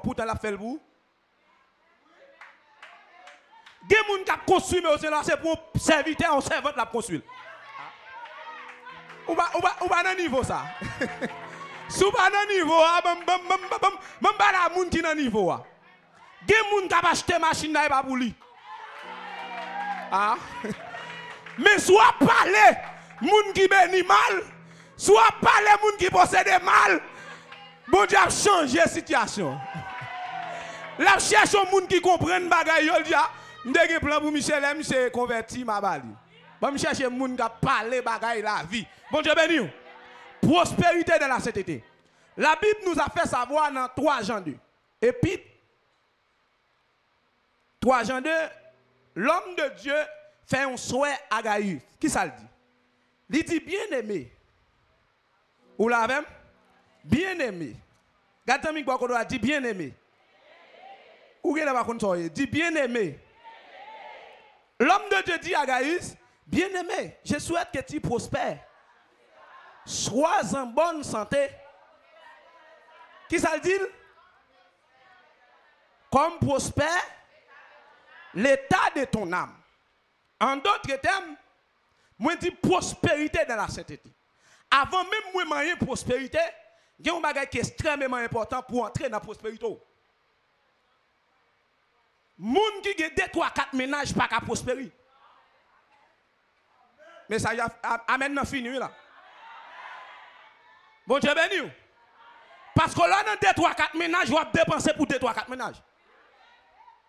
pourtant la fait le bout. Des gens qui ont construit, mais c'est pour un serviteur, un servante la construire. Ou pas dans niveau ça. Si vous pas dans niveau, même pas la moun qui dans niveau. Des gens qui ont acheté machine là pas pour lui. Ah. Mais soit parler moun qui béni mal, soit parler moun qui possède mal. Bon Dieu a changé la situation. La cherche un moun qui comprenne bagay yo dit m'dé plan pour Michel M c'est converti ma bali. Bon me chercher moun qui parler bagay la vie. Bon Dieu béni. Prospérité dans la sainteté. La Bible nous a fait savoir dans 3 Jean 2. Et puis 3 Jean 2, l'homme de Dieu fait un souhait à Gaius. Qui ça le dit? Il dit bien-aimé. Ou la même? Bien-aimé. Gardez-moi quoi qu'on dit bien-aimé. Ou qu'elle va continuer? Dit bien-aimé. L'homme de Dieu dit à Gaius, bien-aimé, je souhaite que tu prospères. Sois en bonne santé. Qui ça le dit? Comme prospère l'état de ton âme. En d'autres termes, moi dis prospérité dans la sainteté. Avant même moi manier prospérité, il y a un bagage qui est extrêmement important pour entrer dans la prospérité. Moun qui a 2, 3, 4 ménages pas qu'à prospérer. Mais ça y a amen nan fini là. Bon Dieu béni. Parce que là dans 2, 3, 4 ménages, je vais dépenser pour 2, 3, 4 ménages.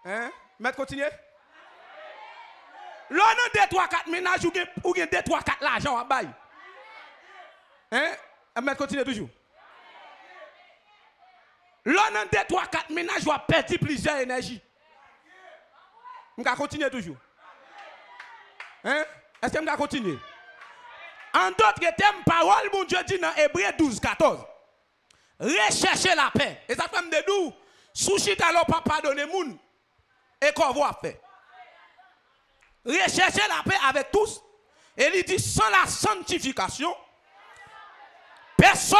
Hein? Maître continuer. Là dans 2, 3, 4 ménages ou 2, 3, 4 l'argent à bail. Hein? Maître continuer toujours. Là dans 2, 3, 4 ménages, je vais perdre plusieurs énergies. Je vais continuer toujours. Hein? Est-ce que je vais continuer? En d'autres termes, parole, mon Dieu dit dans Hébreu 12, 14. Recherchez la paix. Et ça fait me dire, souci alors pas pardonner moun. Et qu'on va faire. Recherchez la paix avec tous. Et il dit, sans la sanctification, personne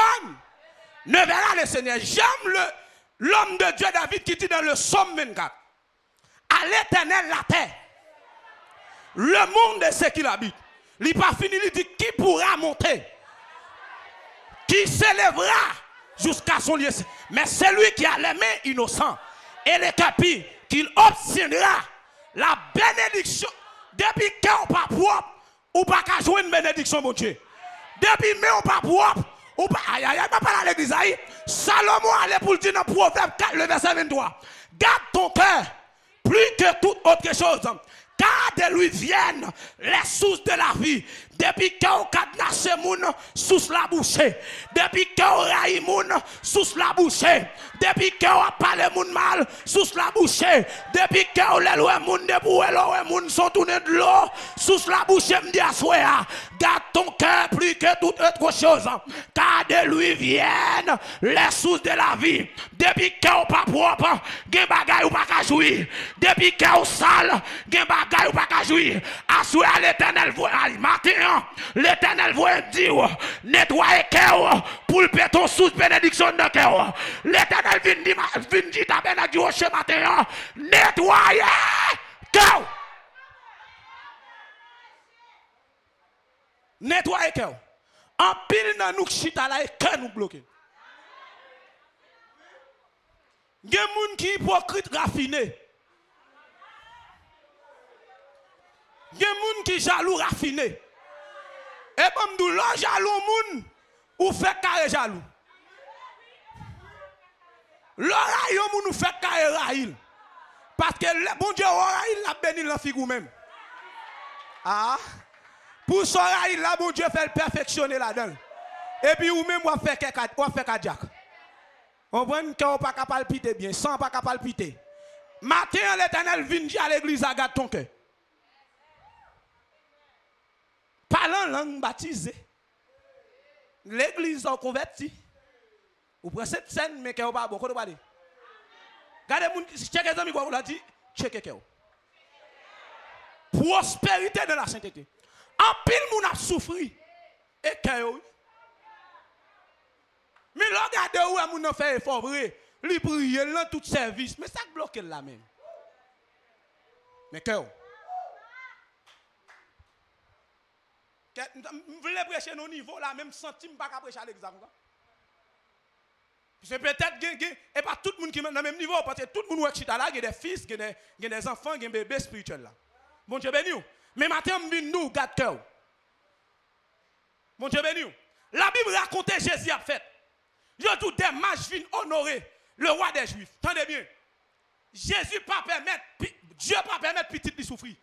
ne verra le Seigneur. J'aime l'homme de Dieu David qui dit dans le Psaume 24. À l'Éternel la terre, le monde est ce qu'il habite. Il n'est pas fini, il dit qui pourra monter, qui s'élèvera jusqu'à son lieu. Mais c'est lui qui a les mains innocentes et les capis, qu'il obtiendra la bénédiction. Depuis qu'on pas propre, ou pas qu'à jouer une bénédiction, mon Dieu. Depuis qu'on pas propre, ou pas, aïe aïe, pas à l'église. Salomon allait pour le dire dans Proverbe 4, le verset 23. Garde ton cœur plus que toute autre chose. Car de lui viennent les sources de la vie. Depuis qu'on cadenasse moun sous la bouche. Depuis qu'on raille moun sous la bouche. Depuis qu'on parle moun mal sous la bouche. Depuis qu'on les loue moun de boué, les moun sont tournés de l'eau sous la bouche. Me dit à soi, garde ton cœur plus que toute autre chose. Car de lui viennent les sources de la vie. Depuis qu'on pas propre, gen bagay ou pas ka jouir. Depuis qu'on sale, gen bagay ou pas ka jouir. Assoir à l'Éternel voit matin. L'Éternel voit dire nettoyer cœur pour le péton sous bénédiction de cœur. L'Éternel vient dire ta bénédiction chez matin. Nettoyer cœur. Nettoyer cœur. En pile dans nous chita là et cœur nous bloqué. Il y a des gens qui sont hypocrites raffinés. Il y a des gens qui sont jaloux raffinés. Et comme nous, là, jaloux moun, ou fait carré jaloux. Là, moun ou fait carré raïl. Parce que le bon Dieu, raïl la béni la figure même. Ah, pour ce raïl là, bon Dieu fait le perfectionner là-dedans. Et puis, ou même, on fait cardiaque. On voit qu'on n'est pas capable de palpiter bien, sans pas capable de palpiter. Matin, l'Éternel vient à l'église à garder ton cœur. Parlant langue baptisée. L'église en converti. Vous prenez cette scène, mais qu'elle n'est pas bon. Regardez, checkez les amis, vous l'avez dit, checkez qu'elle. Prospérité de la sainteté. En pile, moun a souffri. Et qu'elle. Mais regardez où moun a fait effort vrai. li prier dans tout service, mais ça bloque là même. Mais que vous voulez prêcher nos niveaux là, même centime pas qu'à prêcher à l'examen. C'est peut-être et pas tout le monde qui est dans le même niveau, parce que tout le monde qui est là, il y a des fils, il y a des enfants, il y a des bébés spirituels là. Bon Dieu béni. Mais maintenant, nous, garde cœur. Bon Dieu béni. La Bible raconte Jésus a fait. Il y a tout des mages viennent honorer le roi des Juifs. Tendez bien. Jésus pas permettre, Dieu pas permettre petit de souffrir.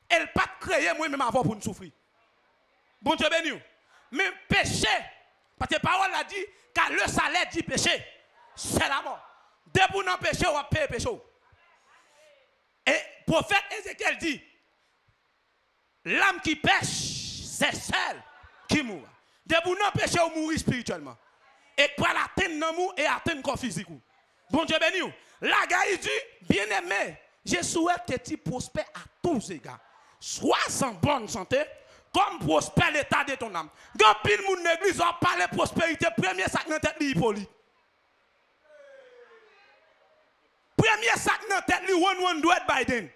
Elle pas créer moi-même avant pour nous souffrir. Bon Dieu béni. Mais péché, parce que la parole a dit, car le salaire du péché, c'est la mort. Dès que vous n'en péché, on va payer péché. Et le prophète Ézéchiel dit, l'âme qui pêche, c'est celle qui mourra. Dès que vous n'en péché, vous mourrez spirituellement. Et pour l'atteindre dans vous et atteindre le corps physique. Bon Dieu béni. La gars, il dit, bien aimé, je souhaite que tu prospères à tous égards. Sois en bonne santé, comme prospère l'état de ton âme. Quand pile moun l'église a parlé de prospérité, premier sac dans tête li Hippolyte. Premier sac dans tête li one Dwight Biden.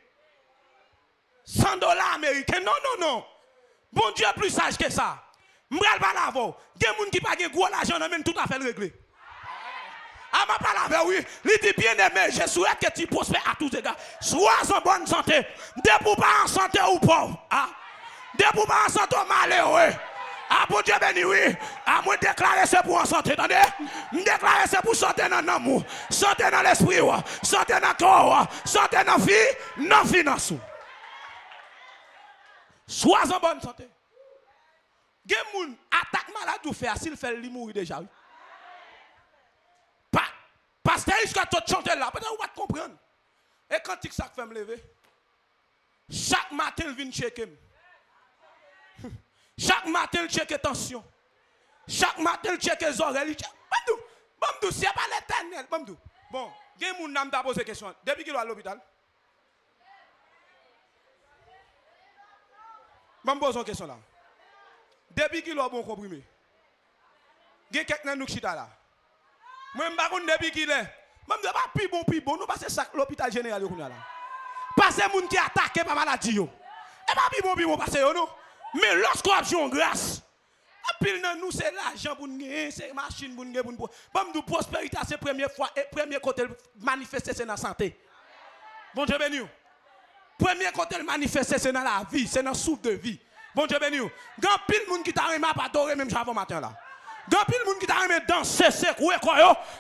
$100 américains. Non, non, non. Bon Dieu est plus sage que ça. M'bral pas l'avant. Il y a des gens qui pas gros l'argent, même tout à fait le régler. Ah, ma pas l'avant, oui. Il dit bien aimé, je souhaite que tu prospères à tous égards. Sois en bonne santé. Dès pour pas en santé ou pauvre. Ah. Dès pour pas en santé ou malheureux. Ah, bon Dieu béni, oui. Ah, moi déclarer c'est pour en santé, attendez. Déclarer c'est pour santé dans l'amour, santé dans l'esprit, santé dans le corps, santé dans la vie, dans la finance. Sois en bonne santé. Gen moun attaque malade ou fait s'il fait li mourir déjà. Parce que jusqu'à tout chanter là, peut-être vous va comprendre. Et quand il ça fait me lever, chaque matin il vient checker. Chaque matin il check tension. Chaque matin il check les oreilles. Bamdou, c'est pas l'éternel. Bamdou. Bon, gen moun n'a pas posé question. Depuis qu'il est à l'hôpital. Je pose une question là. Depuis qu'il a bon comprimé, il y a quelqu'un qui est là. Moi, je ne sais pas depuis qu'il est. Je ne sais pas plus bon. Nous passons ça l'hôpital général. Parce que les gens qui attaquent par maladie. Et pas plus bon, parce que non. Mais lorsqu'on a besoin de grâce, nous c'est l'argent pour nous gagner, c'est la machine pour nous gagner. Bon, prospérité, c'est la première fois, et premier côté manifester, c'est dans la santé. Bon Dieu béni. Premier côté manifester, c'est dans la vie, c'est dans le souffle de vie. Bon Dieu béni. Quand pile de monde qui t'a remis à adorer même avant matin là. Quand pile de monde qui t'a remis danser, c'est quoi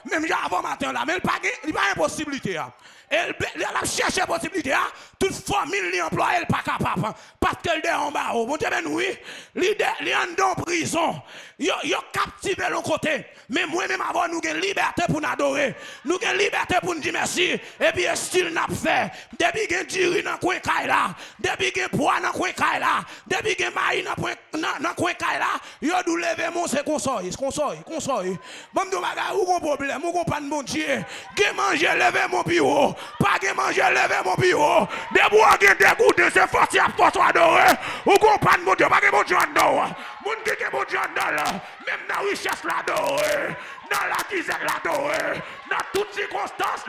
même avant matin là. Mais il n'y a pas impossibilité. Elle a cherché possibilité. Toute famille qui emploie, elle n'est pas capable. Parce qu'elle est en bas. Bon Dieu béni, oui. Elle est en prison. Il a captivé l'autre côté. Mais moi-même avant, nous avons liberté pour nous adorer. Nous avons liberté pour nous dire merci. Et puis, style n'a pas fait. Depuis qu'il y a diri dans le coin là. Depuis qu'il y a poids dans le coin là. Depuis qu'il y a maïs dans le coin là. Il a dû lever mon c'est qu'on sort. Bon, nous avons un problème. Nous avons pas de bon Dieu. Qui mange, lever mon bureau. Pas que manger, lever mon bureau. Des bois qui dégoûtent, c'est forcé à force adorer. Ou comprendre mon Dieu, pas que mon Dieu adore. Mon Dieu que mon Dieu adore. Même dans la richesse l'adorer. Dans la disette l'adorer. Dans toutes circonstances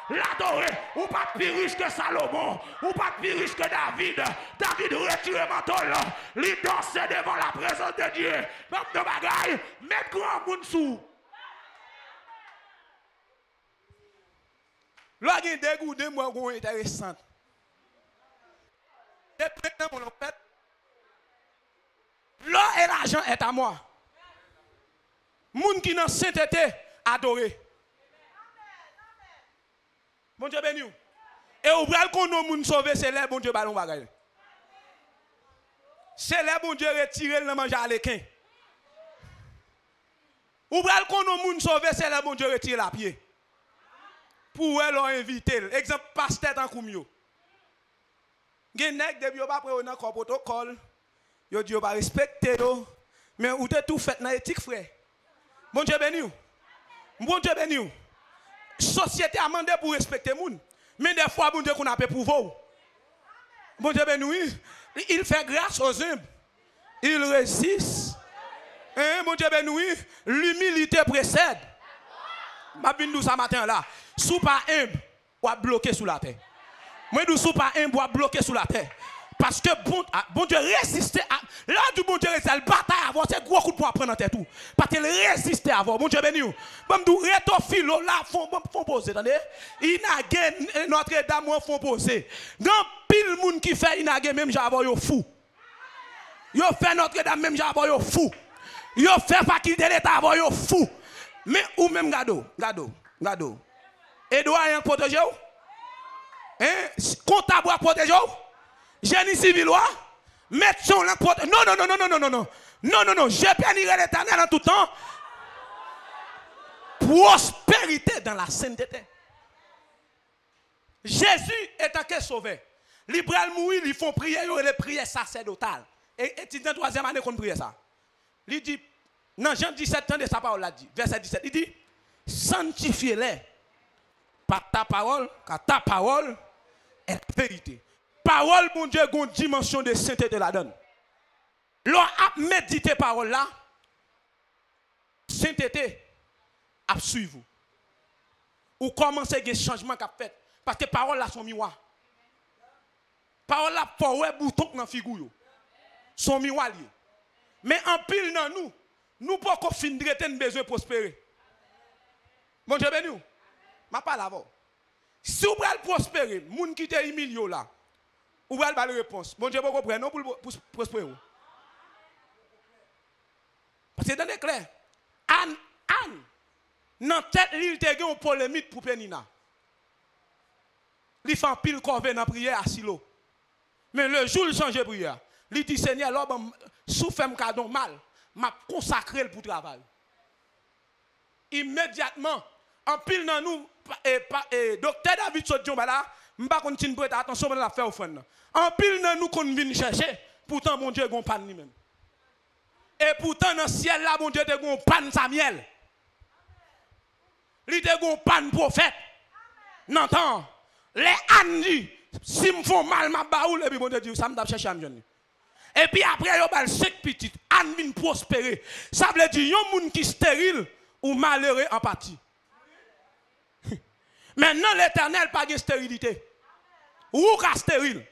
l'adorer. Ou pas plus riche que Salomon. Ou pas plus riche que David. David retire manteau là. Il dansait devant la présence de Dieu. Même de bagaille, mettre grand monde sous. Là, il y a des goûts de moi qui sont intéressants. Là, et l'argent est à moi. Moun qui dans sainteté, adoré. Bon Dieu béni. Et au bral qu'on a moun sauvé, c'est là bon Dieu ballon bagaille. C'est là bon Dieu retirer le manger à l'équin. Au bral qu'on a moun sauvé, c'est là bon Dieu retirer la pied. Pour elle, on invite. Exemple, pasteur en Koumio. Gen nèg de bio pas prendre encore protocole. Yo dit yo pas respecter yo. Mais ou te tout fait dans éthique frère. Bon Dieu béni. Bon Dieu béni. Société a demandé pour respecter moun. Mais des fois bon Dieu qu'on a fait pour vous. Bon Dieu béni. Il fait grâce aux humbles. Il résiste. Bon Dieu béni. L'humilité précède. Ma bin dou ça matin là. Sous pas humble, ou à bloquer sous la terre. Moi dou sous pas humble, ou à bloquer sous la terre. Parce que bon Dieu résiste à là du bon Dieu résiste à la bataille avant c'est gros coup de poing prendre en tête tout. Parce qu'il résiste avant. Bon Dieu béni. Bon dou reto filo là font poser attendez. Inagé Notre-Dame font poser. Grand pile monde qui fait inagé même j'avou yo fou. Yo fait Notre-Dame même j'avou yo fou. Yo fait faculté l'état avant yo fou. Mais ou même gado. Et doit rien protéger ou? Hein? Comptable protéger ou? Génie civil ou? Médecin là protéger. Non, j'ai béni l'Éternel en tout temps. Prospérité dans la sainteté. Jésus est en qu'est sauvé. Libéral mourir, ils font prier, ils les prières sacerdotales. Et c'est dans la troisième année qu'on prie ça. Il dit, dans Jean 17 ans de sa parole, là dit, verset 17, il dit, sanctifiez-les par ta parole, car ta parole est la vérité. Parole, mon Dieu, a une dimension de sainteté la donne. L'on a médité parole là, sainteté a suivi vous. Ou commencez à changement qu'a fait. Parce que parole là sont miroir. Parole là, pour ouais bouton dans la figure. Son miroir lié. Mais en pile dans nous, nous ne pouvons pas finir de besoin de prospérer. Bon Dieu béni. Je ne parle pas là. Si vous voulez prospérer, les gens qui sont humiliés là, vous voulez la réponse. Bon Dieu, vous comprenez, non pour prospérer. Parce que dans les clairs, Anne, dans tête, il y a une polémique pour Pénina. Il fait un pile corvée dans la prière à Silo. Mais le jour où il change de prière, il dit Seigneur, souffre un cadeau mal, m'a consacré pour le travail. Immédiatement, en pile dans nous, docteur David Sodjon, là, je ne vais pas continuer prêter attention à la faire offrande. En pile dans nous, qu'on vient chercher, pourtant, mon Dieu, il y a un pan lui-même. Et pourtant, dans le ciel, là, mon Dieu, il y a un pan Samuel. Il y a un pan prophète. N'entends, les ânes disent, si me font mal, ma baoule, et puis mon Dieu dit, ça me chercher à me. Et puis après, il y a 5 petites, ânes viennent prospérer. Ça veut dire, il y a un monde qui est stérile ou malheureux en partie. Maintenant, l'Éternel n'a pas de stérilité. Ou est stérile.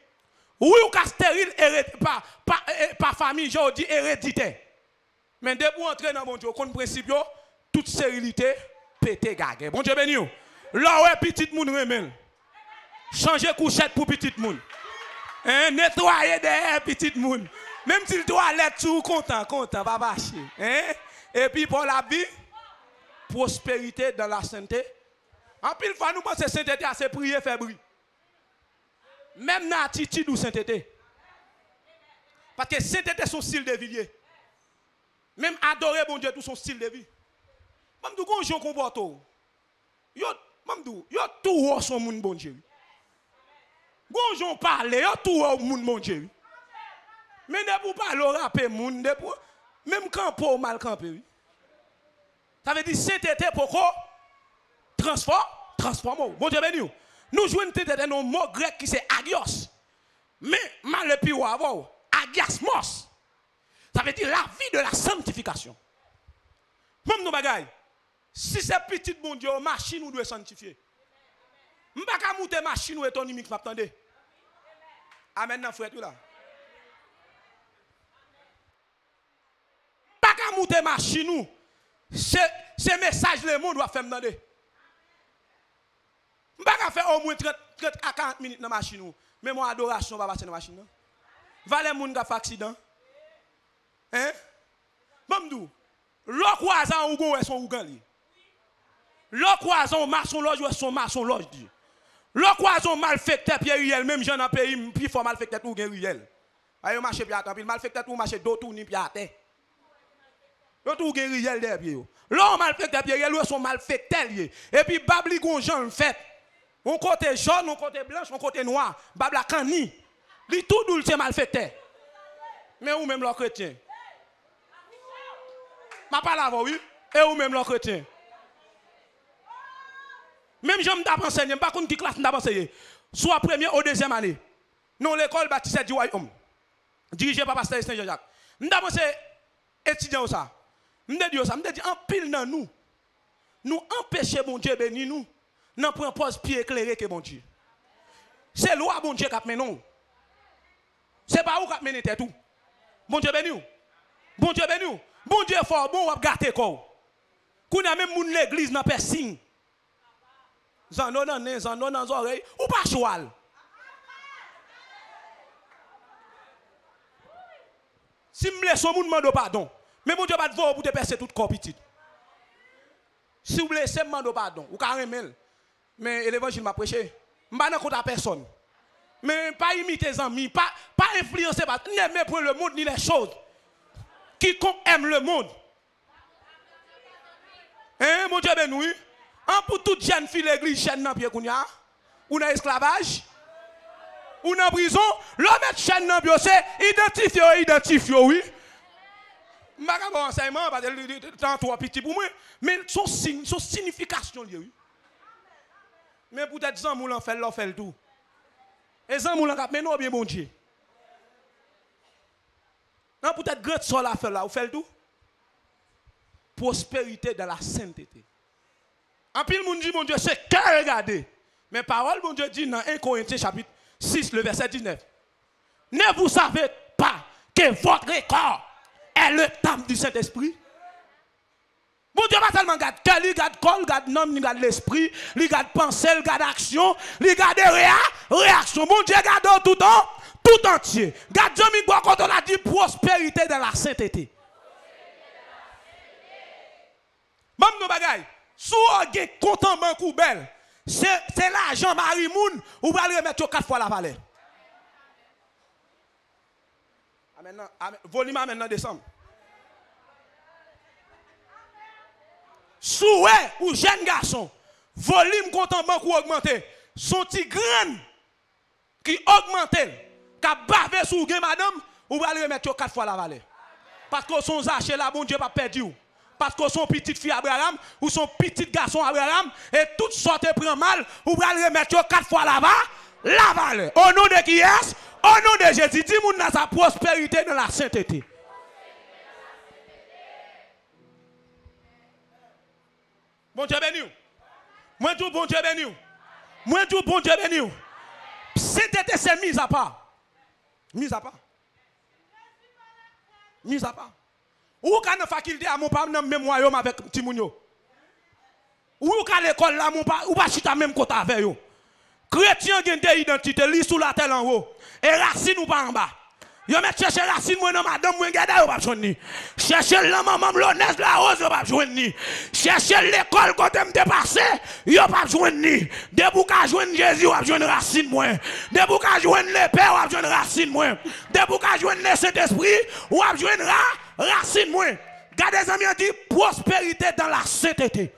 Ou est stérile par famille, je dis hérédité. Mais dès que vous entrez dans mon Dieu, comme principe, toute stérilité, pété gagé. Bon Dieu béni. Là où est petit moun remel. Changer couchette pour petit moun. Nettoyer derrière petit moun. Même si le toilette tout content, pas bâcher. Et puis pour la vie, prospérité dans la sainteté. En pile fois, nous pensons que sainteté, c'est prier, faire bruit. Même dans l'attitude ou sainteté. Parce que sainteté, son style de vie. Même adorer bon Dieu, tout son style de vie. Même si vous avez comportement, vous avez tout son monde bon Dieu. Vous avez parlé, vous avez tout le monde bon Dieu. Mais ne vous pas le rapper, même quand pour mal camper. Ça veut dire sainteté pourquoi? Transforme. Bon Dieu béni. Nous jouons un mot grec qui c'est agios. Mais mal le pire avant, agiasmos. Ça veut dire la vie de la sanctification. Même nos bagailles. Si c'est petit bon Dieu, machine nous doit sanctifier. Je ne peux pas monter machine ou étonimique, m'attendez. Amen, frère, tout là. Je ne peux pas monter machine ou. Ce message, le monde doit faire m'attendez. Je ne peux pas faire au moins 30 à 40 minutes dans la machine. Mais mon adoration va passer dans la machine. Valez moun qui fait accident. Hein? Bamdou. Le croisant ou go est son ougan li. Le croisant maçon loge ou son maçon loge dit. Le croisant malfecteur Pierre Riel même j'en a pays puis faut malfecteur ou gen Riel. Ayo marcher puis attend puis malfecteur ou marcher dos tourner puis à terre. Yo tout gen Riel derrière pied yo. L'homme malfecteur Pierre Riel ou son malfecteur lié. Et puis babli gon Jean le fait. On côté jaune, on côté blanche, on côté noir, babla cani. Li tout doul c'est malfecteur. Mais ou même le chrétien. Ma parole avant, oui. Et ou même le chrétien. Même j'aime d'apprendre enseigner, pas contre qui classe d'apprendre enseigner. Soit première ou deuxième année. Non, l'école baptiste du royaume. Dirigé par pasteur nous empêcher bon Dieu béni nous, non prend pose pied éclairé que bon Dieu. C'est loi bon Dieu qui a mené nous. C'est pas où qui a mené tout. Bon Dieu béni nous. Bon Dieu béni nous. Bon Dieu fort, bon, on va gâter quoi. Qu'on a même moun l'église n'a pas signe. Zano dans les oreilles, ou pas choual. Si me laisse moun demande pardon, mais mon Dieu pas de vous pour te percer tout corps petit. Si vous laissez me demander pardon, ou carrément, mais l'évangile m'a prêché, je ne suis pas personne. Mais pas imiter les amis, pas influencer, n'aimer pour le monde ni les choses. Quiconque aime le monde. Hein, mon Dieu ben oui. En pour toute jeune fille l'église chaîne dans pied kounya, ou dans esclavage, ou dans prison, l'homme met chaîne dans pied c'est identifier oui. Je ne sais pas enseignement parce que tant trop petit pour moi, mais son signe, son signification oui. Mais peut-être ça moulin fait le tout. Et ça moulin cap mais non bien bon Dieu. Non peut-être grand sol à faire là, ou fait le tout. Prospérité dans la sainteté. En pile moun dit mon Dieu c'est que regarder. Mais parole mon Dieu dit dans 1 Corinthiens chapitre 6 le verset 19. Ne vous savez pas que votre corps est le temple du Saint-Esprit? Mon Dieu pas seulement garde cœur, il garde corps, il garde nom, il garde l'esprit, il garde pensée, il garde action, il garde réaction. Mon Dieu garde tout entier. Garde Dieu quand on a dit prospérité dans la sainteté. Même nos bagailles, si vous avez content banque belle, c'est l'argent Marie Moun, ou vous allez remettre 4 fois la valeur. Volume maintenant décembre. Souhait ou jeune garçon, volume content banque ou augmenté, son petit grand qui augmente, qui a bavé sous vous madame, ou vous allez remettre 4 fois la valeur. Parce que son achet là, bon Dieu pas perdu. Parce que son petite fille Abraham ou son petit garçon Abraham et toutes sortes prend mal ou va le remettre 4 fois là-bas la valeur. Au nom de qui est? Au nom de Jésus, dis moun dans sa prospérité dans la sainteté. Bon Dieu béni. Moi tout bon Dieu béni. Moi tout bon Dieu béni. Sainteté c'est mise à part. Mise à part. Mise à part. Ou quand la faculté à mon pas dans même royaume avec Timounio. Ou quand l'école là mon pas ou pas chita même côté avec yo. Chrétien gen des identité li sous la terre en haut et racine ou pas en bas. Yo met chercher racine moi dans madame moi gada ou pas joindre ni. Chercher la maman blondes la rose ou pas joindre ni. Chercher l'école côté me dépasser, yo pas joindre ni. Debout ka joindre Jésus ou pas joindre racine moi. Debout ka joindre le Père ou pas joindre racine moi. Debout ka joindre le Saint-Esprit ou pas joindre racine moi. Gardez les amis dit prospérité dans la sainteté.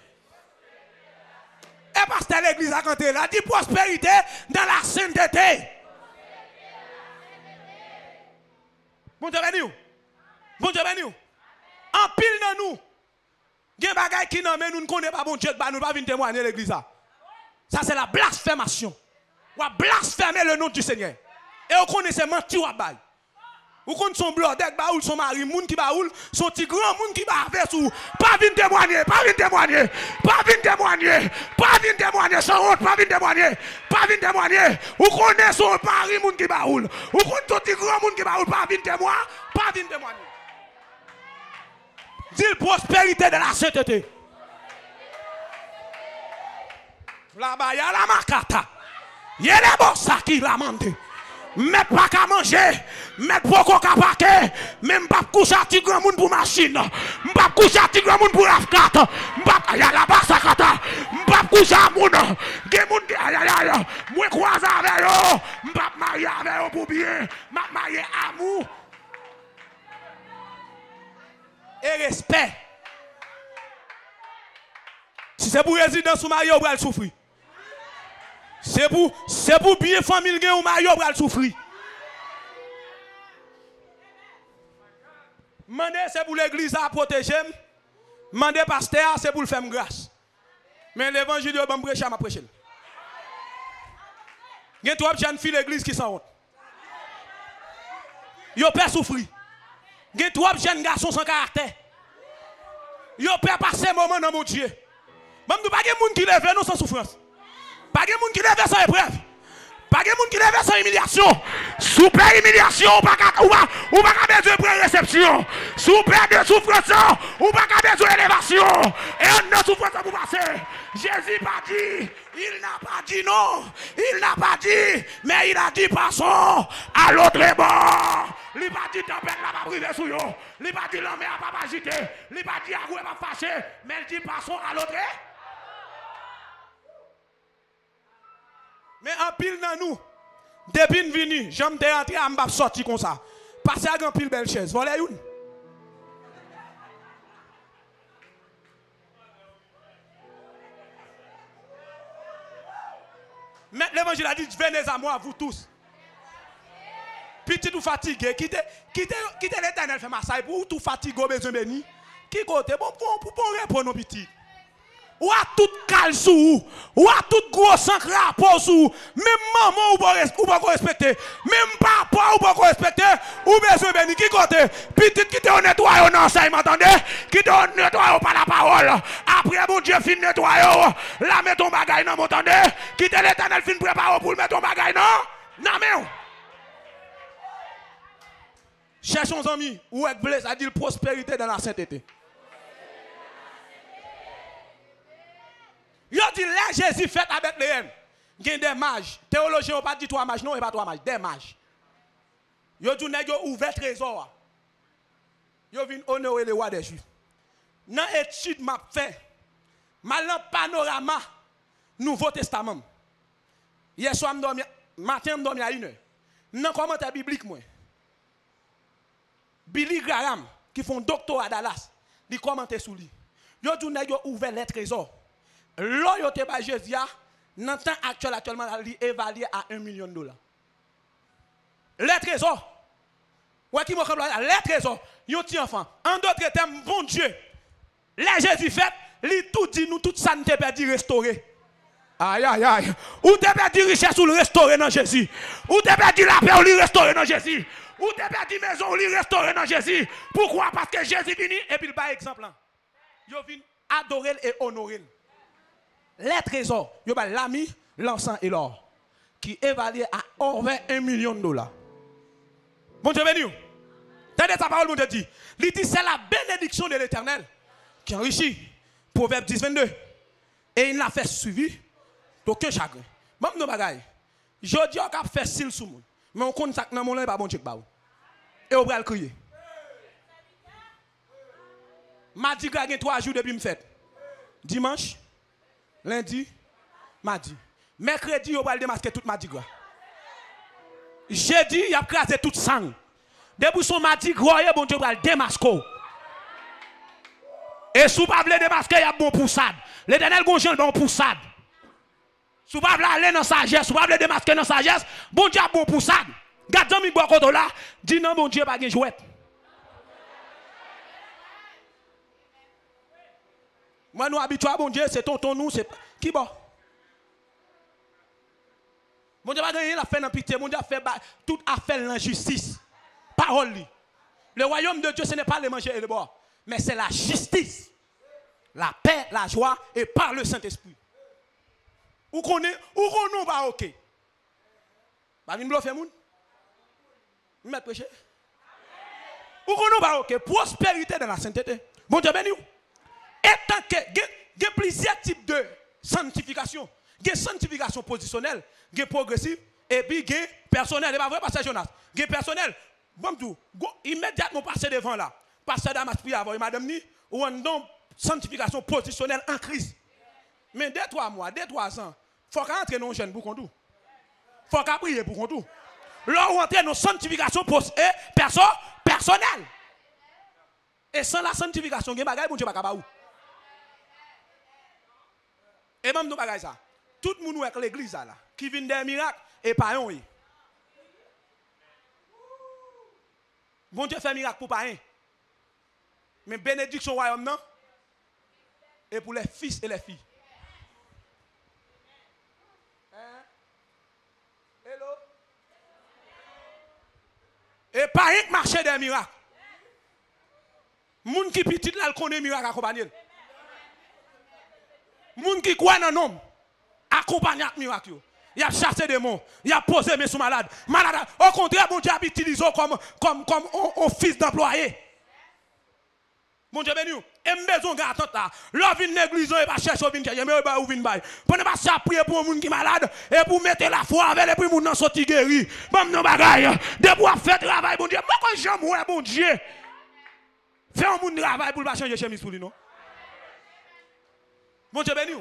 Et pasteur l'église a canté là dit prospérité dans la sainteté. Bon Dieu béni. Bon Dieu béni. En pile dans nous. Gen bagay qui nan men nous ne connaît pas bon Dieu nous pas venir témoigner l'église là. Ça c'est la blasphémation. Ou blasphémer le nom du Seigneur. Et on connaît c'est menti ou bail. Ou kon son blodek baoul son mari moun qui baoul son petit grand moun qui ba avec sou pas venir témoigner pas venir témoigner pas venir témoigner pas venir témoigner sans honte pas venir témoigner pas venir témoigner ou connaît son mari moun qui baoul ou kon son petit grand moun qui baoul pas venir témoigner pas venir témoigner dit prospérité de la sainteté la baya la makata yele bossa qui la mande. Mais pas qu'à manger, mais pas qu'à paquer, même pas coucher à tigre moun pour machine, pas coucher à tigre moun pour afkat, pas ya la bassa kata, pas coucher à moun, gen moun ki aïe aïe aïe, moi croise avec yo, pas marier avec yo pour bien, m'a marier amour et respect. Si c'est pour résidence ou marié, on va souffrir. C'est pour bien famille ou marié ou va souffrir. Mandé c'est pour l'église à protéger. Mandé pasteur c'est pour le faire grâce. Mais l'évangile de bon prêcher m'a prêcher. Il y a trois jeunes filles l'église qui sont honte. Yo pas souffrir. Il y a trois jeunes garçons sans caractère. Yo pas passer moment dans mon Dieu. Même nous pas de monde qui lève nous sans souffrance. Pas de monde qui lève sans épreuve. Pas de monde qui lève sans humiliation. Super humiliation, ou pas besoin de prendre réception. Super de souffrance, ou pas besoin d'élévation. Et on a souffrance pour passer. Jésus n'a pas dit, il n'a pas dit non, il n'a pas dit, mais il a dit passons à l'autre bord. Il n'a pas dit tempête là va priver sur vous. Il n'a pas dit l'homme n'a pas agité. Il n'a pas dit à vous va fâcher, mais il dit passons à l'autre. Mais en pile dans nous, depuis nous venus, j'aime te rentrer à m'bap sorti comme ça. Passer à grand pile belle chaise, voilà une. Mais l'évangile a dit, venez à moi, vous tous. Petit ou fatigué, quittez l'éternel fait massage pour tout fatigué, besoin béni. Qui côté, bon, pour répondre nos petits. Ou à tout cal sous, ou à tout gros sang rapport sous, même maman ou pas respecter, même papa ou pas respecter, ou besoin béni qui côté, petit qui te nettoie au enseignement, m'entendez, qui te nettoie par la parole, après mon Dieu fin nettoie, la met ton bagage non, m'entendez, qui te l'éternel fin prépare pour mettre ton bagage non, non mais cherchons amis, ou est blessé, ça dit prospérité dans la sainteté. Yo dit là Jésus fait à Bethléem. Il y a des mages. Théologiens n'ont pas dit 3 mages, non, il n'y a pas 3 mages, des mages. Yo dit nèg yo ouvert trésor. Yo vinn honorer le roi des Juifs. Dans étude m'a fait. Mal dans panorama Nouveau Testament. Hier soir matin me dormi à 1h. Dans commentaire biblique moi. Billy Graham qui font doctorat à Dallas, il commenter sous lui. Yo dit nèg yo ouvert les trésors. Loyauté par Jésus, dans le temps actuellement, il est évalué à $1 million. Les trésors. Ouais, qui les trésors. Yon ti enfant. En d'autres termes, bon Dieu. Les Jésus fait, il tout dit nous, tout ça nous te perdu restaurer. Aïe, aïe, aïe. Ou te perdu richesse ou le restaurer dans Jésus. Ou te perdu la paix ou le restaurer dans Jésus. Ou te perdu maison ou le restaurer dans Jésus. Pourquoi? Parce que Jésus vient et puis il par exemple. Il vient adorer et honorer. Les trésors, il y a l'ami, l'encens et l'or, qui évalue à over $1 million. Bon Dieu béni. Tenez sa parole, mon Dieu dit. Il dit c'est la bénédiction de l'Éternel qui enrichit. Proverbe 10, 22. Et il n'a fait suivi d'aucun chagrin. Même nos bagailles. Je dis qu'on a fait style sous moi. Mais on compte ça dans mon nom, pas bon Dieu. Et on va le crier. Mardi, il y a 3 jours depuis me fête. Dimanche. Lundi, mardi. Mercredi, on va démasquer toute mardi gras. Jeudi, il a crasé toute sang. Depuis son mardi gras, bon Dieu va le démasquer. Et si vous ne voulez pas démasquer, il y a bon poussade. L'Éternel gonjel bon poussade. Si vous ne voulez aller dans sa sagesse, si vous ne voulez démasquer dans sa sagesse, bon Dieu a bon poussade. Gardez mi bois côté là, dis non bon Dieu pas de jouet. Moi, nous habituons à bon Dieu, c'est tonton nous, c'est qui bon? Mon Dieu va gagner la fin en pitié, mon Dieu a fait toute affaire en justice. Parole. Le royaume de Dieu, ce n'est pas le manger et le boire, mais c'est la justice, la paix, la joie et par le Saint-Esprit. Où qu'on est, où qu'on va ok. Pas venir bluffer moun. Mettre prêcher. Où qu'on va ok. Prospérité dans la sainteté. Bon Dieu béni. Et tant que il y a plusieurs types de sanctification. Il y a sanctification positionnelle, il y a progressive, et puis il y a personnel. Et pas vrai, pasteur Jonas. Il y a personnel. Bon, tout, immédiatement passer devant là. Pasteur Damas prier avant, madame ni, ou on donne sanctification positionnelle en crise. Mais dès 3 mois, dès 3 ans, il faut qu'entrer dans un jeune pour qu'on tout. Il faut qu'on prier pour qu'on tout. Là où entrer dans sanctification personnelle. Et sans la sanctification, il y a des bagages, bon Dieu, pas où. Et même nous bagages ça. Tout le monde avec l'église là, qui vient des miracles et pas un. Bon Dieu fait miracle pour pas un. Mais bénédiction royaume non. Et pour les fils et les filles. Hello. Et pas un marché des miracles. Moun qui petit là, il connaît miracle accompagné. Moun qui croit dans nom, accompagne avec miracle. Il a chassé des démons, il a posé mes sous malades. Malade. Au contraire, mon Dieu a utilisé comme un fils d'employé. Mon Dieu béni. Et maison gâteau là. L'on vient l'église et pas chercher vinn chercher mais ou vinn bail. Prenez pas ça prier pour un monde qui malade et pour mettre la foi avec et puis moun nan sorti guéri. Bon non bagaille. De pour faire travail bon Dieu. Moi quand j'aime ouais bon Dieu. Fais un monde travail pour pas changer chemise pour lui non. Mon Dieu béni.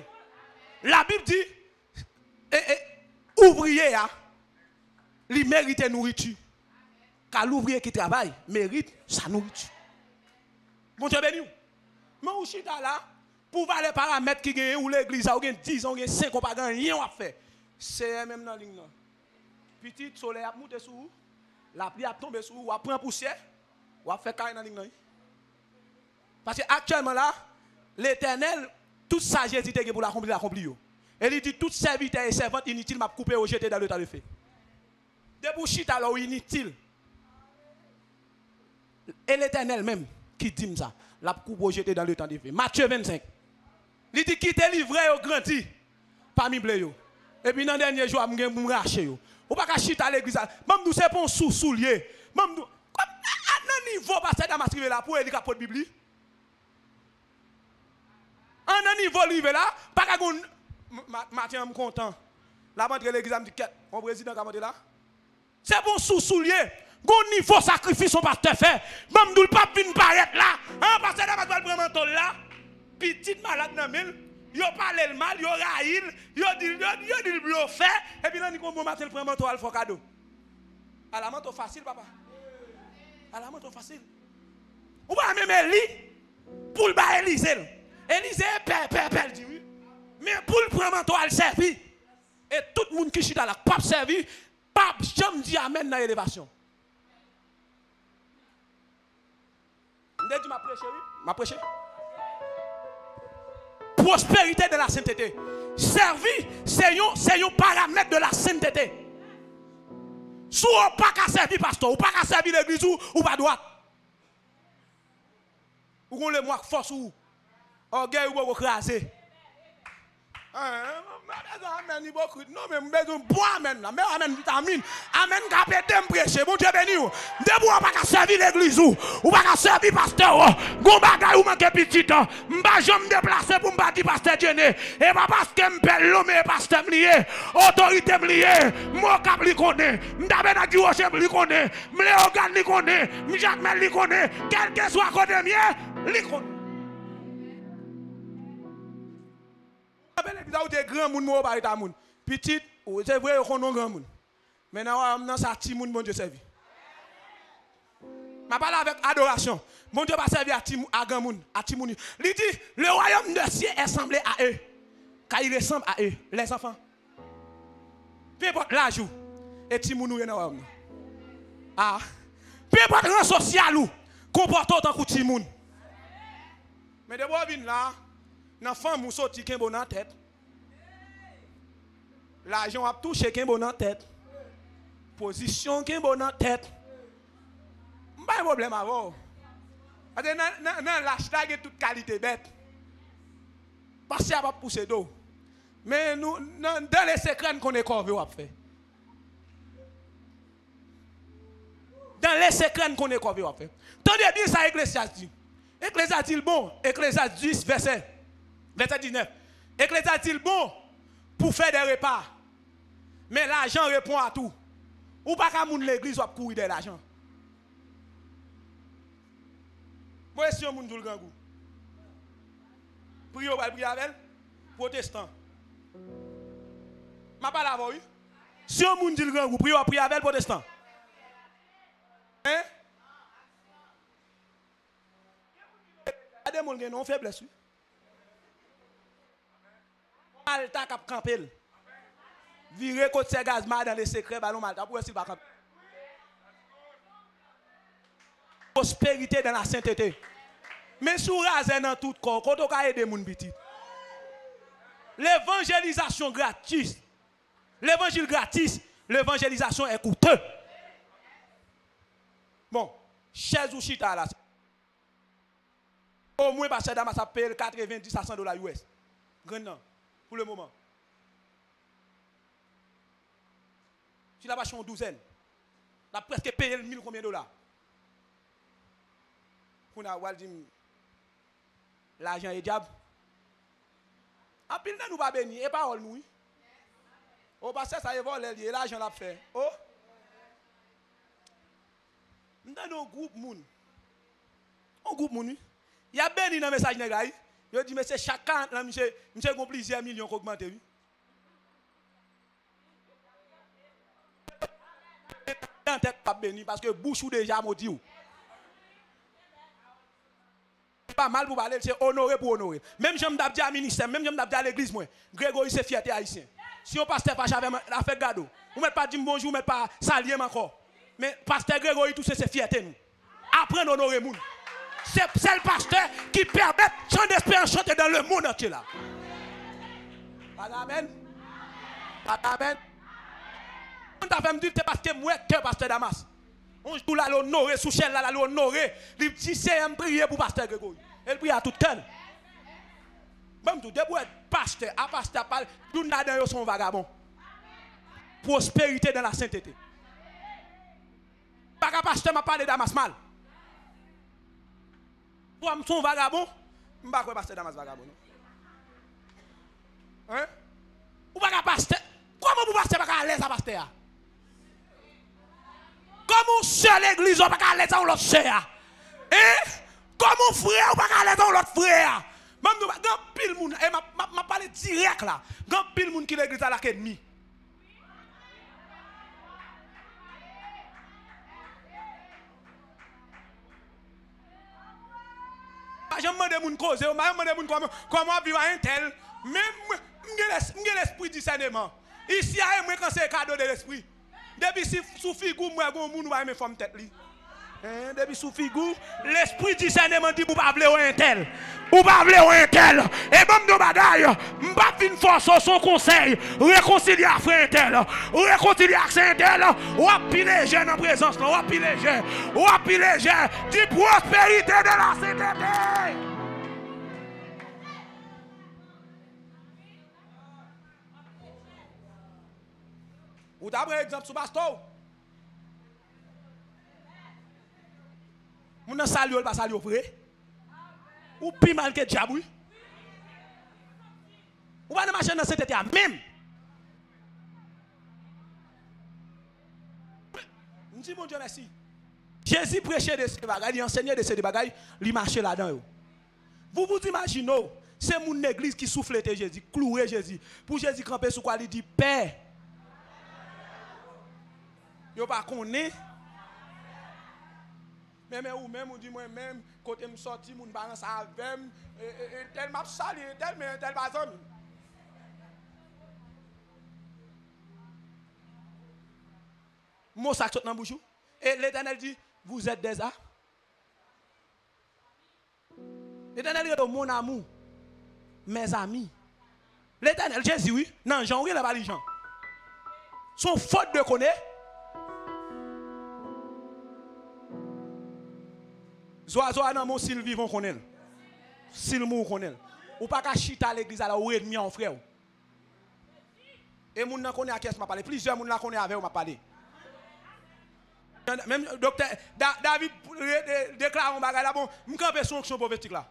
La Bible dit ouvrier a il mérite nourriture. Car l'ouvrier qui travaille mérite sa nourriture. Mon Dieu béni. Mais où chita là, pour voir les paramètres qui gagnent, ou l'église a 10 ans, 5 ans, pas rien à faire. C'est même dans la ligne. Petit soleil a monté sur vous, la pluie a tombé sur vous, ou a pris poussière, ou a fait carré dans la ligne. Parce que actuellement là, l'Éternel, toute sa Jésus pour l'accomplir, l'accomplir. Et il dit, tout serviteur et servante inutile m'a coupé ou jeté dans le tas de feu. De pour chita là, inutile. Et l'Éternel même, qui dit ça, la coupe jeté dans le temps de feu. Matthieu 25. Il dit qui te livré au grandi parmi blé yo. Et puis dans le dernier jour, je vais me racher yo. Ou pas qu'à chita à l'église. Même nous c'est pour soulier. Même nous à un niveau passer dans ma trive là pour écrire la Bible. À un niveau livré là, pas qu'à Mathieu me content. La montre l'église me dit mon président comment là. C'est pour soulier. Gon niveau sacrifice son pasteur fait. Même nous le pape vient paraître là. Hein pasteur dans ma vraiment là. Petite malade dans mille, yo parle le mal, yo raïl, yo dit le bluffé et puis là ni comme matin le prend manteau al fort cadeau. À la manteau facile papa. À la manteau facile. Ou pas même lui pour le ba Élisée. Élisée père dit oui. Mais pour le prendre manteau al servi. Et tout le monde qui chita là pape servi, pape jamais dit amen dans l'élévation. M'a prêché, oui? M'a prêché. Prospérité de la sainteté. Servir, c'est un paramètre de la sainteté. Si on n'a pas qu'à servir pasteur, ou pas qu'à servir l'église ou pas droite. Ou on le moque force ou orgueil ou vous craser. Non, mais je bois amen. Mais amen vitamine. Amen capété me prêcher. Bon Dieu béni. De bois pas qu'à servir l'église ou pas qu'à servir pasteur. Gon bagay ou manque petit temps. M'pa jamais déplacer pour m'pa dire pasteur Dieu. Et pas parce que m'pelle l'homme et pasteur m'lié. Autorité m'lié. Moi cap li connaît. M'dabe na Rocher li connaît. M'le organe li connaît. M'Jacques Mel li connaît. Quel que soit côté mien, li connaît. Des grands moun par état moun petit c'est vrai qu'on non grand moun maintenant dans ça petit moun bon Dieu servi m'a parlé avec adoration bon Dieu pas servi à grand moun à petit moun il dit le royaume de ciel est semblé à eux car il ressemble à eux les enfants peu importe l'âge et petit moun dans royaume ah peu importe rang social ou comporte autant que petit moun mais de bois vinn là dans femme ou sorti qu'un bon en tête. L'argent a touché qu'un bon en tête. Position qu'un bon en tête. Pas de problème avant. Dans l'hashtag et toute qualité bête. Parce qu'il n'y a pas poussé d'eau. Mais nous, dans les secrets qu'on est corvé, on a fait. Dans les secrets qu'on est corvé, on a fait. Tendez bien ça, Ecclésiaste dit. Ecclésiaste dit bon. Ecclésiaste 10, verset 19. Ecclésiaste dit bon pour faire des repas. Mais l'argent répond à tout. Ou pas qu'à moun l'église ou courir de l'argent. Moi si on moun dou grand goût. Priez ou prier avec protestant. Ma pas la voix. Si on moun dit le grand goût, priez ou prier avec protestant. Hein? Des moun gen non faiblesse. Malta cap campel. Virer côté gazma dans les secrets ballon Malta pour essayer de camper. Prospérité dans la sainteté. Mais sous raser dans tout corps, quand on a aider moun petit. L'évangélisation gratis. L'évangile gratis, l'évangélisation est coûteux. Bon, chez ou chita là. Au moins parce que dans ma paye 90 à $100 US. Grand pour le moment. Si la vache en douzaine, on a presque payé le 1000 combien de dollars. Pour nous dire l'argent est diable. En pile, nous pas béni, et parole nous. Au passé, ça y volé, l'argent l'a fait. Oh! Nous avons un groupe moun. Un groupe moun. Il y a béni dans le message nègre. Il dit mais c'est chacun là monsieur gon plusieurs millions qui augmenté oui. En tête pas béni parce que bouche ou déjà maudit ou. Pas mal pour parler, c'est honoré pour honorer. Même j'aime d'abdi à ministère, même j'aime d'abdi à l'église moi. Grégory c'est fierté haïtien. Si on pasteur pas avec la fait gado, vous mettez pas dire bonjour, vous mettez pas saluer encore. Mais pasteur Grégory tout c'est fierté nous. Apprendre à honorer moun. C'est le pasteur qui permet chant d'espérance chanter dans le monde entier là. Amen. Amen. On t'a fait me dire parce que moi que pasteur Damas. On joue là l'honorer sous chaîne là l'honorer. Il dit c'est un prier pour pasteur Grégory. Elle prie à tout cœur. Même tout debout pasteur à pasteur parle tout là-dedans son vagabond. Prospérité dans la sainteté. Pas qu'un pasteur m'a parlé Damas mal. Pour son vagabond, je ne sais pas pasteur Damas vagabond. Hein? Ou pas pasteur? Comment vous pasteur pas à l'aise à pasteur? Comment seul l'église pas à l'aise à l'autre sœur? Hein? Comment frère pas à l'aise à l'autre frère? Même nous grand pile moun et m'a parlé direct là. Grand pile moun qui l'église à l'académie. Je me demande moun cause, je me demande comment vivre un tel. Même j'ai l'esprit discernement. Ici à moi quand c'est cadeau de l'esprit. Depuis sous figure moi gon moun va me forme tête li. Depuis sous figure l'esprit discernement dit pour pas vle un tel. Ou pas vle un tel. Et bon de bagaille, m'pa fin force son conseil, réconcilier frère tel. Réconcilier avec tel. Ou pile jeune en présence, ou pile jeune. Ou pile jeune, dit prospérité de la sainteté. Ou d'après exemple sous pasteur. Moun nan salue ou pas salue vrai. Ou pi mal que diable. Ou pas de marcher dans cette état même. On dit mon Dieu merci. Jésus prêchait de ces bagages, il enseignait de ces bagages, il marchait là-dedans. Vous vous imaginez, c'est mon église qui soufflait Jésus, clouait Jésus. Pour Jésus camper sur quoi il dit Père. Yo pas connaît. Mais ou même on dit moi même côté me sorti mon balance avec tel m'a salué tel pas ami. Mon sac saute dans bouche et l'Éternel dit vous êtes des arbres. L'Éternel dit mon amour mes amis. L'Éternel Jésus oui non Jean oui là pas les gens. Son faute de connaître. Zoa dans mon s'il vivant connaît. S'il mou connaît. Ou pas ka chita à l'église là ou ennemi en frère. Et moun nan connaît à qui m'a parlé. Plusieurs moun nan connaît avec ou m'a parlé. Même docteur David déclare un bagage là bon, m'camper son action prophétique là.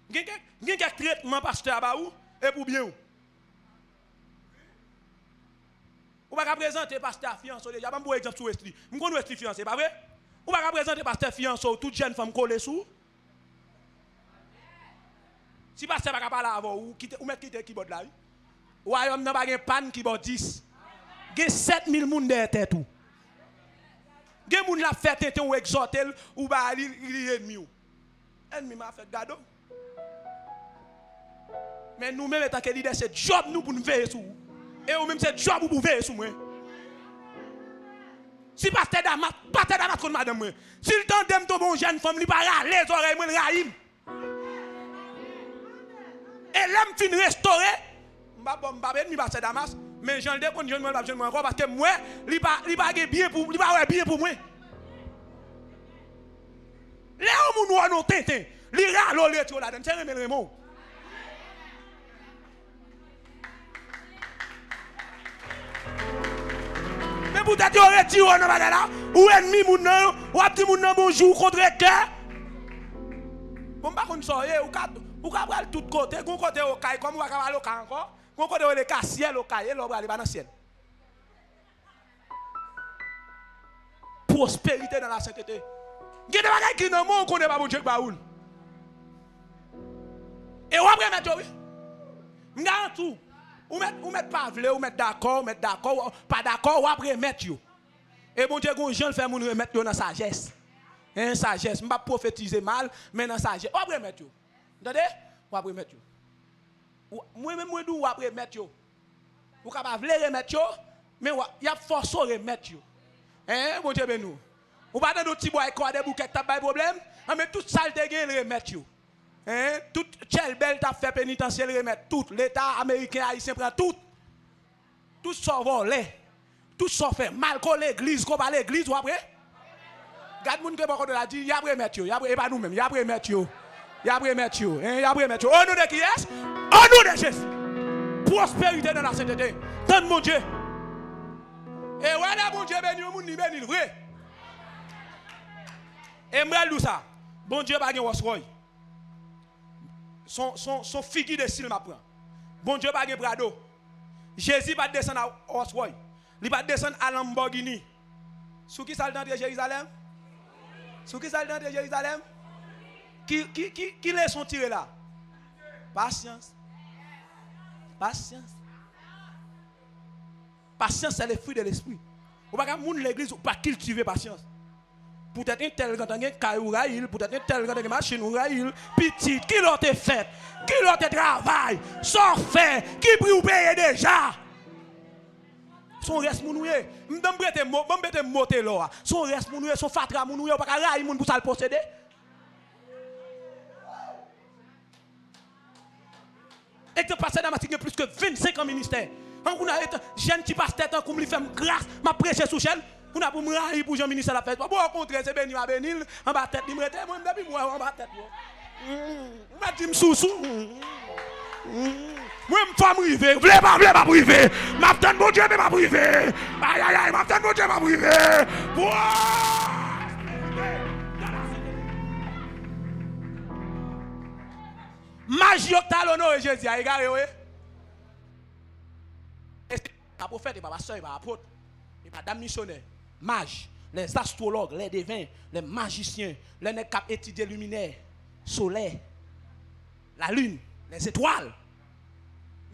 Gen quelques traitement pasteur ba ou et pour bien ou. Ou pas présenter pasteur fiancé déjà pas pour exemple sur Wesley. Me connais Wesley fiancé pas vrai? Ou pas présenter pasteur fiancé toute jeune femme collée sous. Si pasteur pas parler avant ou mettre quitter keyboard là. Ou ayom n'a pas gen panne keyboard 10. Gen 7000 moun derrière tête tout. Gen moun la fait tete ou exhorter ou ba li ennemi ou. Ennemi m'a fait gado. Mais nous même étant que leader c'est job nous pour nous veiller sur. Et ou même c'est job pour veiller sur moi. Si pasteur Damas contre madame moi. Si le temps d'aime ton bon jeune femme, li pas les oreilles moi raïm. Et l'aime fin restaurer, m'pa ennemi pasteur Damas, mais j'en déconne jeune moi pas jeune moi encore parce que moi li pas bien pour moi. Les hommes nous non tintin. L'ira l'olé tu la donne, c'est remel remon. Mais peut-être tu aurais tiré dans la là, ou ennemi moun nan, ou a dit moun nan bonjour contre cœur. Bon pas qu'on soye ou ka pral tout côté, gon côté au caille comme ou ka aller au caille encore, gon côté le ka ciel au caille, l'on va aller dans ciel. Prospérité dans la sainteté. Gade bagay qui nan mon connaît pas bon Dieu baoul. Et ou après mettre oui. M'ga tout. Ou mettre pas vle, ou mettre d'accord, pas d'accord, ou après mettre yo. Et bon Dieu gon Jean le fait moun remettre yo dans sagesse. Hein sagesse, m'pa prophétiser mal, mais dans sagesse. Ou après mettre yo. Entendez? Ou après mettre yo. Moi même moi dou ou après mettre yo. Ou capable vle remettre yo, mais y a force remettre yo. Hein bon Dieu ben nous. Ou pas dans d'autres petits bois quoi des bouquets t'as pas problème, mais tout ça te gagne remettre yo. Hein, tout Chelbel t'a fait pénitentiel remettre tout, l'État américain haïtien prend tout. Tout ça volé. Tout ça fait mal qu'on l'église, qu'on va l'église ou après. Garde moun que beaucoup de la dit, y a après mettre yo, y a après pas nous même, y a après mettre yo. Y a après mettre yo, hein, y a après mettre yo. Au nom de qui est? Au nom de Jésus. Prospérité dans la sainteté. Tant mon Dieu. Et voilà bon Dieu béni au monde ni béni vrai. Et m'ralou ça. Bon Dieu pas gen Rolls-Royce. Son figure de style m'apprend. Bon Dieu pas gen Prado. Jésus va descendre à Rolls-Royce. Il va descendre à Lamborghini. Sous qui ça d'entrer Jérusalem? Sous qui ça d'entrer Jérusalem? Qui laisse son tirer là? Patience. Patience. Patience c'est le fruit de l'esprit. Ou pas moun l'église ou pas cultiver patience. Peut-être un tel quand on a caillou peut-être un tel quand on a machine ou rail, petit, qui l'ont fait, qui l'ont travail, sans fait, qui prie ou paye déjà. Son reste mounouye, m'bete moté là, son reste mounouye, son fatra mounouye, ou pas rail moun pour ça le posséder. Et que passer dans ma tigre plus que 25 ans ministère. On a été jeune qui passe tête en comme lui fait grâce, m'a prêché sous chaîne. On a pour me railler pour Jean ministre la fête. Bon, au contraire, c'est béni, ma béni, en bas tête, il me rete, moi, depuis moi, en bas tête. M'a dit, m'sous-sous. Moi, m'femme rivé, v'lez pas privé. M'attend mon Dieu, mais m'a privé. Aïe, aïe, aïe, m'attend mon Dieu, m'a privé. Magie au talonneau, Jésus, a égaré, oui. Pas prophète, pas pasteur, pas apôtre, pas dame missionnaire. Mages, les astrologues, les devins, les magiciens, les nègres qui étudient le luminaire, soleil, la lune, les étoiles.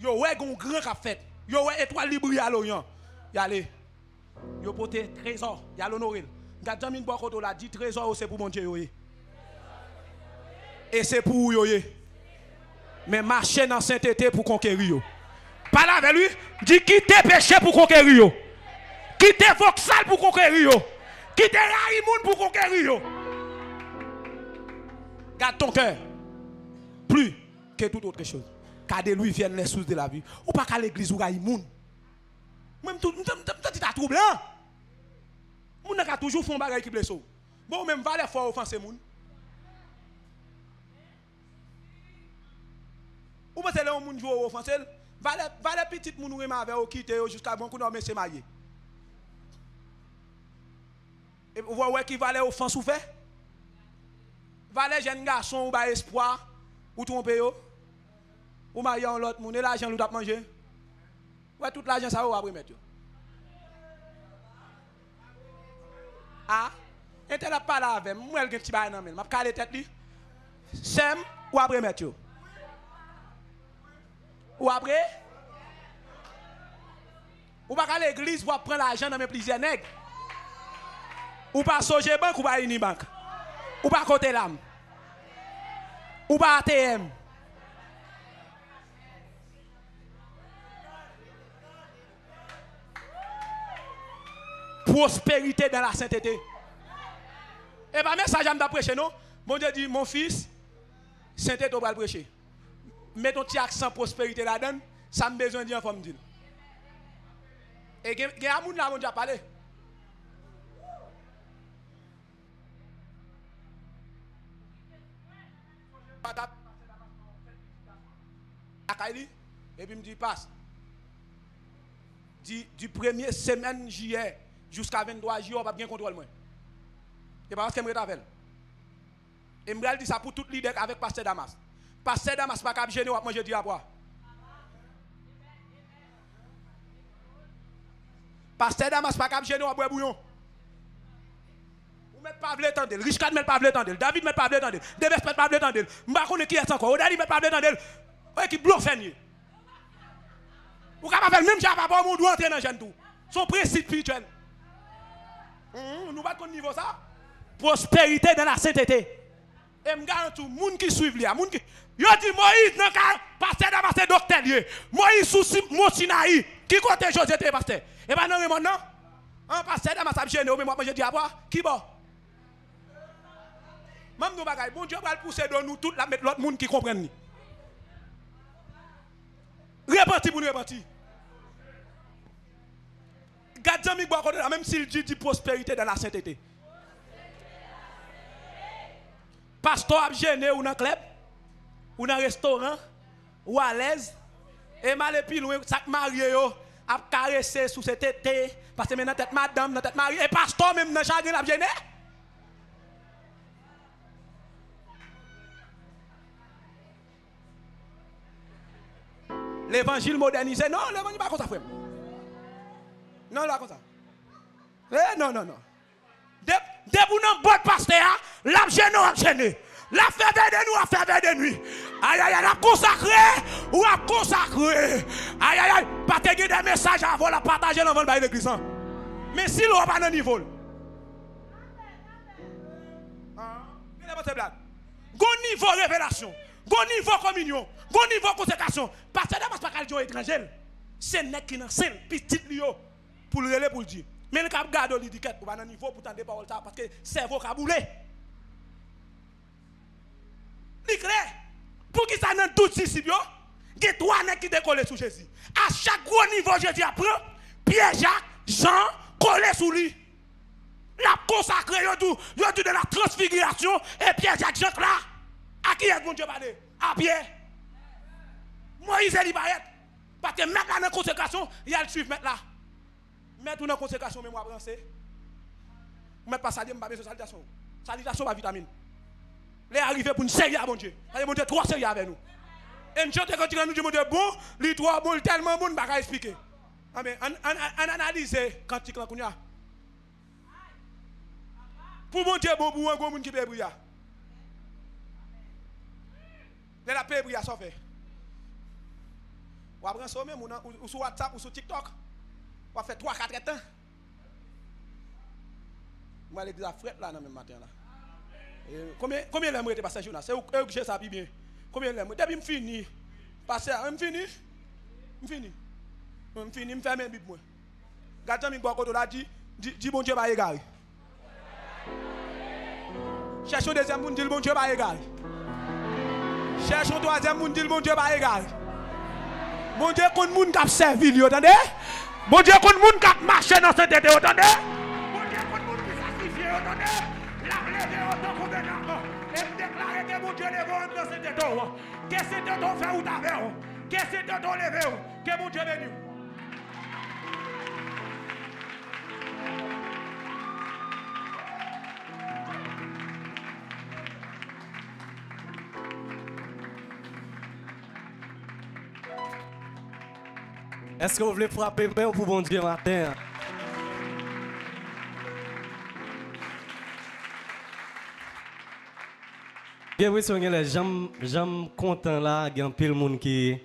Yo ouais gon grand qu'a fait. Yo ouais étoile libre à l'Orient. Y allez. Yo porté trésor, y a l'honorer. Gade Jamin Bokoto l'a dit trésor c'est pour mon Dieu yo. Et c'est pour yo. Mais marcher dans sainteté pour conquérir yo. Parle avec lui, dit quitter péché pour conquérir yo. Quittez Vauxhall pour conquérir. Quittez Raimoun pour conquérir. Garde ton cœur. Plus que toute autre chose. Car de lui viennent les sources de la vie. Ou pas qu'à l'église ou Raimoun. Même tout, t'as troublé. Moun n'a toujours fait un bagage qui blesse. Bon, même va les fois offenser moun. Ou pas c'est là où moun joue offenser. Va les petites moun ou avec au quitter jusqu'à bon coup d'homme se marier. Et vous voyez qui va les offenses ou fait? Va les jeunes garçons ou ba espoir ou tromper yo. Ou marier en l'autre moun et l'argent l'ou t'a manger. Ouais tout l'argent ça ou après mettre yo. Ah, et t'es là pas là avec moi elle gen petit bail nan men. M'a calé tête li. Sem ou après mettre yo. Ou après ou pas à l'église pour prendre l'argent dans mes plusieurs nègres. Ou pas Soje Bank ou pas Unibank. Ou pas côté l'âme. Ou pas ATM. Prospérité dans la sainteté. Et pas message à me prêcher non. Bon Dieu dit mon fils, sainteté tu vas prêcher. Mets ton petit accent prospérité là-dedans, ça me besoin d'une femme dire. Et il y a un monde là on déjà parlé. matin, à Kaili, et puis me dit, passe. Du 1er semaine juillet jusqu'à 23 juillet, on va bien contrôler moi. Et parce que je me rappelle. Et je me dis ça pour tout leader avec Pasteur Damas. Pasteur Damas pas capable de gêner, moi je dis à boire. Pasteur Damas pas capable de gêner, on va boire bouillon. Vous mettez pas vle tendel, Richard met pas vle tendel, David met pas vle tendel, Debes met pas vle tendel. M'pa connait qui est encore, Odali met pas vle tendel. Ouais qui bloque fenni. Ou capable même j'ai pas bon monde entrer dans jeune tout. Son principe spirituel. Nous pas de niveau ça. Prospérité dans la sainteté. Et me garantis moun qui suivent lui, moun qui yo dit Moïse dans cas pasteur dans pasteur docteur lié. Moïse sous Mont Sinaï, qui côté José était pasteur. Et ben non non. Un pasteur dans ma gêné, mais moi je dis à boire, qui bon? Même nous bagay, bon Dieu va le pousser dans nous tout la mettre l'autre monde qui comprenne. Repenti pour nous repenti. Gardez mi boire même s'il dit prospérité dans la sainteté. Pasteur a gêné ou dans le club, ou dans le restaurant, ou à l'aise, et mal puis loin, ça marié a caressé sous cette tété, parce que maintenant tête madame, dans tête mariée, et pasteur même dans le chagrin a gêné. L'évangile modernisé, non, l'évangile pas comme ça, frère. Non, là, comme ça. Eh, non. Dès que vous n'avez pas de pasteur, la gêné. La fête de nous, la fête de nuit. Aïe, la consacré, ou la consacré. Aïe, pas te guider des messages avant la partager dans l'église. Mais si l'on pas dans le niveau. Gon niveau révélation, gon niveau communion, gon niveau consécration. Parce que dans pas caljon étranger. C'est nek qui dans scène petit lio pour le relais pour le dire. Mais le cap garde l'étiquette pour pas dans niveau pour tendre parole ça parce que cerveau ka boulé. Li clair. Pour qui ça dans tout ici bio, il y a trois nek qui décollent sur Jésus. À chaque gros niveau Jésus apprend Pierre, Jacques, Jean collé sous lui. La consacré yo tout de la transfiguration et Pierre Jacques Jean là. À qui est mon Dieu parler? À Pierre. Moïse et Libaret. Parce que mettre là dans la consécration, il y a le suivre mettre là. Mettre dans la consécration, mais moi penser. Mettre pas saluer, pas besoin de salutation. Salutation pas vitamine. Les arriver pour une série à mon Dieu. Allez mon Dieu trois séries avec nous. Et nous chantons quand tu nous dis mon Dieu bon, les trois bon tellement bon pas expliquer. Ah mais on analyse quand tu clan kounya. Pour mon Dieu bon pour un gros monde qui peut briller. Mais la paix brille ça fait. Ou après ça même ou sur WhatsApp ou sur TikTok. On va faire 3-4 ans. Moi l'église a fret là dans même matin là. Combien l'aime était passé journal? C'est eux que j'ai ça bien. Combien l'aime? Depuis me fini. Passer, me fini. Me ferme mes bibles moi. Gardez mi boire côté là dit bon Dieu pas égaré. Cherchons deuxième monde dit bon Dieu pas égaré. Cherchons troisième monde dit bon Dieu pas égaré. Bon Dieu qu'on moun k'ap servi li, entendez? Bon Dieu qu'on moun k'ap marcher dans cette tête, entendez? Bon Dieu qu'on moun qui sacrifie, entendez? La lever autant qu'on gouvernement et déclarer que mon Dieu lève dans cette tête. Qu'est-ce que c'est ton fait ou ta fait? Qu'est-ce que c'est ton lever? Que mon Dieu bénisse. Est-ce que vous voulez frapper main pour bon Dieu matin? Bien oui, si on est les gens contents là, il y a un peu de monde qui